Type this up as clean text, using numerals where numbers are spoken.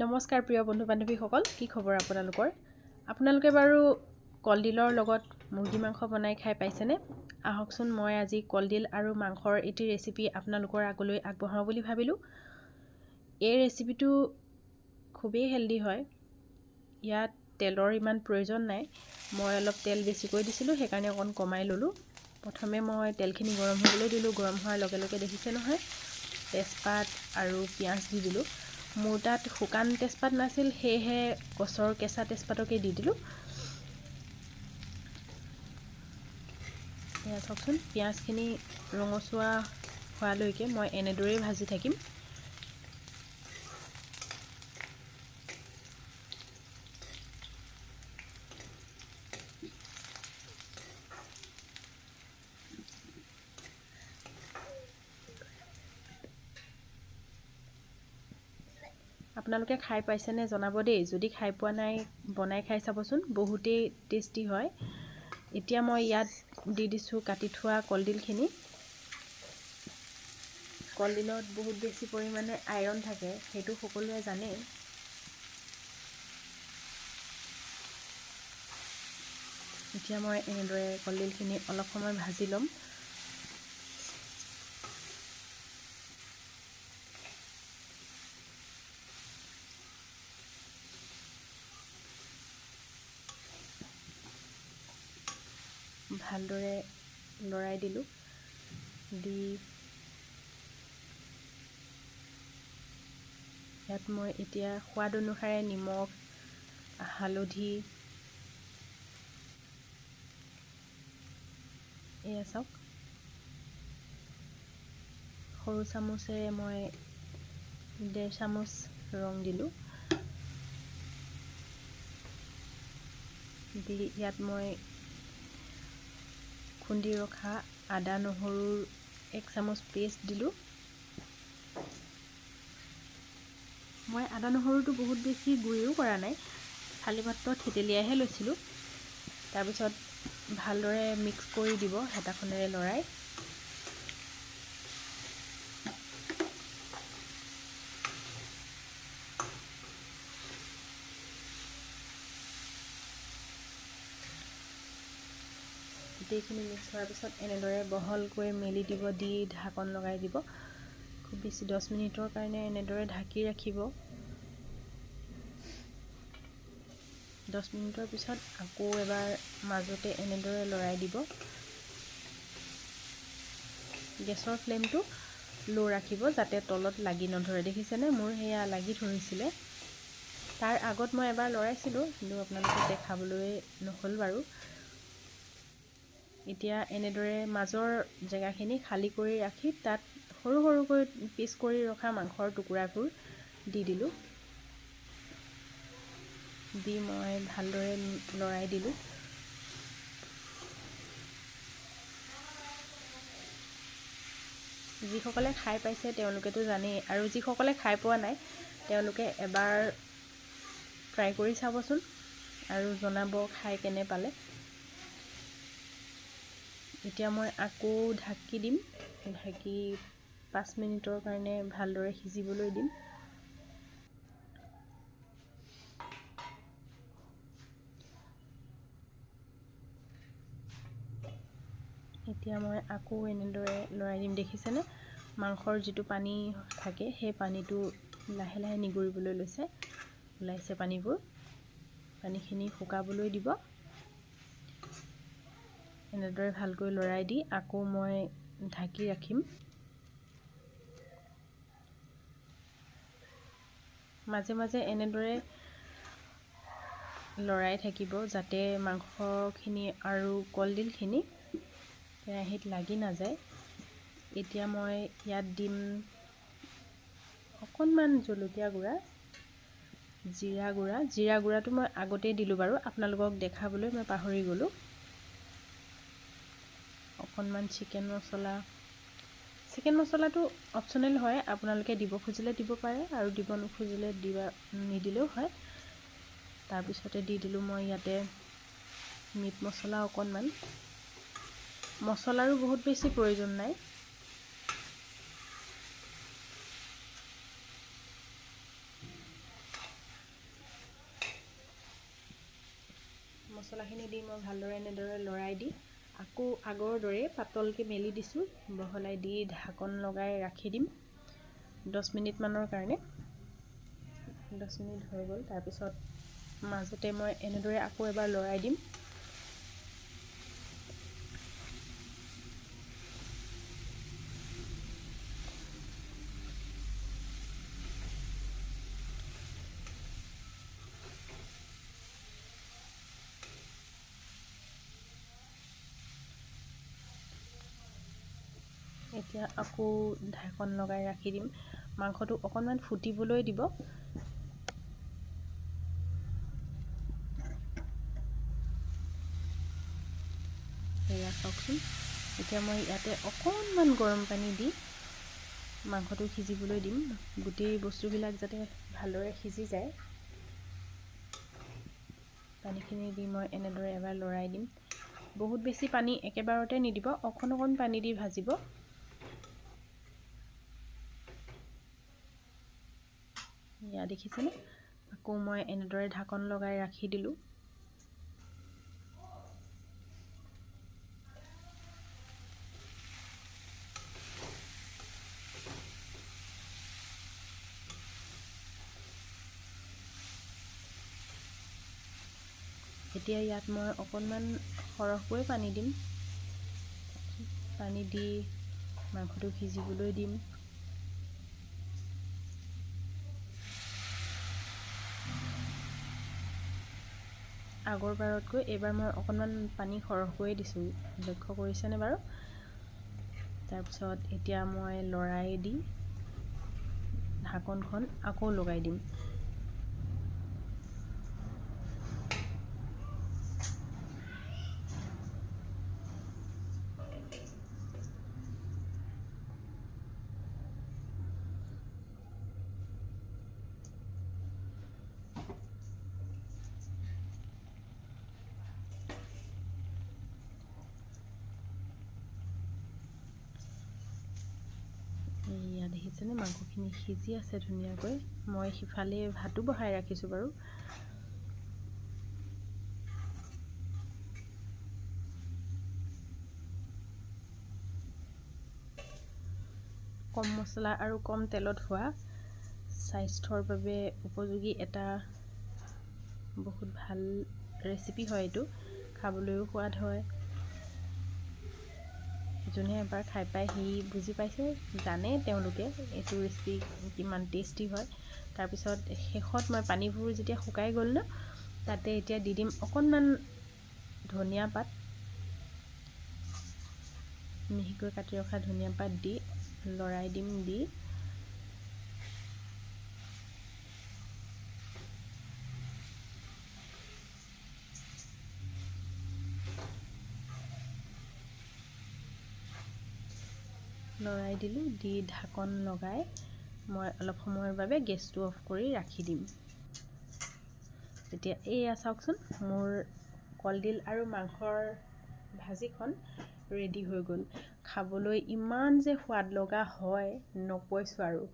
নমস্কাৰ প্ৰিয় বন্ধু বান্ধৱীসকল, কি খবৰ আপোনালোকৰ? আপোনালোকে বাৰু কলডিলৰ লগত মুৰ্গী মাংস বনাই খাই পাইছেনে? আহকচোন, মই আজি কলডিল আৰু মাংসৰ এটি ৰেচিপি আপোনালোকৰ আগলৈ আগবঢ়াওঁ বুলি ভাবিলোঁ। এই ৰেচিপিটো খুবেই হেল্ডি হয়। ইয়াত তেলৰ ইমান প্ৰয়োজন নাই। মই অলপ তেল বেছিকৈ দিছিলোঁ, সেইকাৰণে অকণ কমাই ল'লোঁ। প্ৰথমে মই তেলখিনি গৰম হ'বলৈ দিলোঁ। গৰম হোৱাৰ লগে লগে দেখিছে নহয়, তেজপাত আৰু পিঁয়াজ দি দিলোঁ। মোৰ তাত শুকান তেজপাত নাছিল, সেয়েহে গছৰ কেঁচা তেজপাতকে দি দিলোঁ। এয়া চাওকচোন, পিঁয়াজখিনি ৰঙচুৱা হোৱালৈকে মই এনেদৰেই ভাজি থাকিম। আপোনালোকে খাই পাইছেনে জনাব দেই। যদি খাই পোৱা নাই, বনাই খাই চাবচোন, বহুতেই টেষ্টি হয়। এতিয়া মই ইয়াত দি দিছোঁ কাটি থোৱা কলডিলখিনি। কলডিলত বহুত বেছি পৰিমাণে আইৰণ থাকে, সেইটো সকলোৱে জানেই। এতিয়া মই এনেদৰে কলডিলখিনি অলপ সময় ভাজি ল'ম। ভালদৰে লৰাই দিলোঁ। দি ইয়াত মই এতিয়া সোৱাদ অনুসাৰে নিমখ, হালধি, এয়া চাওক, সৰু চামুচেৰে মই 1.5 চামুচ ৰং দিলোঁ। দি ইয়াত মই খুন্দি ৰখা আদা নহৰুৰ 1 চামুচ পেষ্ট দিলোঁ। মই আদা নহৰুটো বহুত বেছি গুড়িও কৰা নাই, খালি মাত্ৰ থেতেলিয়াইহে লৈছিলোঁ। তাৰপিছত ভালদৰে মিক্স কৰি দিব হেতাখনেৰে লৰাই। গোটেইখিনি মিক্স হোৱাৰ পিছত এনেদৰে বহলকৈ মেলি দিব, দি ঢাকন লগাই দিব। খুব বেছি 10 মিনিটৰ কাৰণে এনেদৰে ঢাকি ৰাখিব। 10 মিনিটৰ পিছত আকৌ এবাৰ মাজতে এনেদৰে লৰাই দিব। গেছৰ ফ্লেমটো ল' ৰাখিব, যাতে তলত লাগি নধৰে। দেখিছেনে, মোৰ সেয়া লাগি ধৰিছিলে। তাৰ আগত মই এবাৰ লৰাইছিলোঁ, কিন্তু আপোনালোকক দেখাবলৈ নহ'ল বাৰু। এতিয়া এনেদৰে মাজৰ জেগাখিনি খালী কৰি ৰাখি তাত সৰু সৰুকৈ পিচ কৰি ৰখা মাংসৰ টুকুৰাবোৰ দি দিলোঁ। দি মই ভালদৰে লৰাই দিলোঁ। যিসকলে খাই পাইছে তেওঁলোকেতো জানেই, আৰু যিসকলে খাই পোৱা নাই তেওঁলোকে এবাৰ ট্ৰাই কৰি চাবচোন আৰু জনাব খাই কেনে পালে। এতিয়া মই আকৌ ঢাকি দিম। ঢাকি 5 মিনিটৰ কাৰণে ভালদৰে সিজিবলৈ দিম। এতিয়া মই আকৌ এনেদৰে লৰাই দিম। দেখিছেনে, মাংসৰ যিটো পানী থাকে সেই পানীটো লাহে লাহে নিগৰিবলৈ লৈছে, ওলাইছে পানীবোৰ। পানীখিনি শুকাবলৈ দিব। এনেদৰে ভালকৈ লৰাই দি আকৌ মই ঢাকি ৰাখিম। মাজে মাজে এনেদৰে লৰাই থাকিব, যাতে মাংসখিনি আৰু কলডিলখিনি কেৰাহীত লাগি নাযায়। এতিয়া মই ইয়াত দিম অকণমান জলকীয়া গুড়া, জিৰা গুড়া। জিৰা গুড়াটো মই আগতেই দিলোঁ বাৰু, আপোনালোকক দেখাবলৈ মই পাহৰি গ'লোঁ। অকণমান চিকেন মছলা। চিকেন মছলাটো অপশ্যনেল হয়, আপোনালোকে দিব খুজিলে দিব পাৰে আৰু দিব নোখুজিলে নিদিলেও হয়। তাৰপিছতে দি দিলোঁ মই ইয়াতে মিট মছলা অকণমান। মছলাৰো বহুত বেছি প্ৰয়োজন নাই। মছলাখিনি দি মই ভালদৰে এনেদৰে লৰাই দি আকৌ আগৰ দৰে পাতলকৈ মেলি দিছোঁ, বহলাই দি ঢাকন লগাই ৰাখি দিম 10 মিনিটমানৰ কাৰণে। 10 মিনিট হৈ গ'ল। তাৰপিছত মাজতে মই এনেদৰে আকৌ এবাৰ লৰাই দিম। এতিয়া আকৌ ঢাকন লগাই ৰাখি দিম। মাংসটো অকণমান ফুটিবলৈ দিব। এয়া চাওকচোন, এতিয়া মই ইয়াতে অকণমান গৰম পানী দি মাংসটো সিজিবলৈ দিম, গোটেই বস্তুবিলাক যাতে ভালদৰে সিজি যায়। পানীখিনি দি মই এনেদৰে এবাৰ লৰাই দিম। বহুত বেছি পানী একেবাৰতে নিদিব, অকণ অকণ পানী দি ভাজিব। এয়া দেখিছেনে, আকৌ মই এনেদৰে ঢাকন লগাই ৰাখি দিলোঁ। এতিয়া ইয়াত মই অকণমান সৰহকৈ পানী দিম। পানী দি মাংসটো সিজিবলৈ দিম। আগৰবাৰতকৈ এইবাৰ মই অকণমান পানী সৰহকৈয়ে দিছোঁ, লক্ষ্য কৰিছেনে বাৰু? তাৰপিছত এতিয়া মই লৰাই দি ঢাকনখন আকৌ লগাই দিম। এয়া দেখিছেনে, মাংসখিনি সিজি আছে ধুনীয়াকৈ। মই সিফালে ভাতো বহাই ৰাখিছোঁ বাৰু। কম মছলা আৰু কম তেলত হোৱা স্বাস্থ্যৰ বাবে উপযোগী এটা বহুত ভাল ৰেচিপি হয় এইটো। খাবলৈও সোৱাদ হয়। যোনে এবাৰ খাই পায় সি বুজি পাইছে, জানে তেওঁলোকে এইটো ৰেচিপি কিমান টেষ্টি হয়। তাৰপিছত শেষত মই পানীবোৰ যেতিয়া শুকাই গ'ল ন, তাতে এতিয়া দি দিম অকণমান ধনিয়া পাত। মিহিকৈ কাটি ৰখা ধনিয়া পাত দি লৰাই দিম। দি লৰাই দিলোঁ, দি ঢাকন লগাই মই অলপ সময়ৰ বাবে গেছটো অফ কৰি ৰাখি দিম। এতিয়া এয়া চাওকচোন, মোৰ কলডিল আৰু মাংসৰ ভাজিখন ৰেডি হৈ গ'ল। খাবলৈ ইমান যে সোৱাদ লগা হয় নকৈছোঁ আৰু।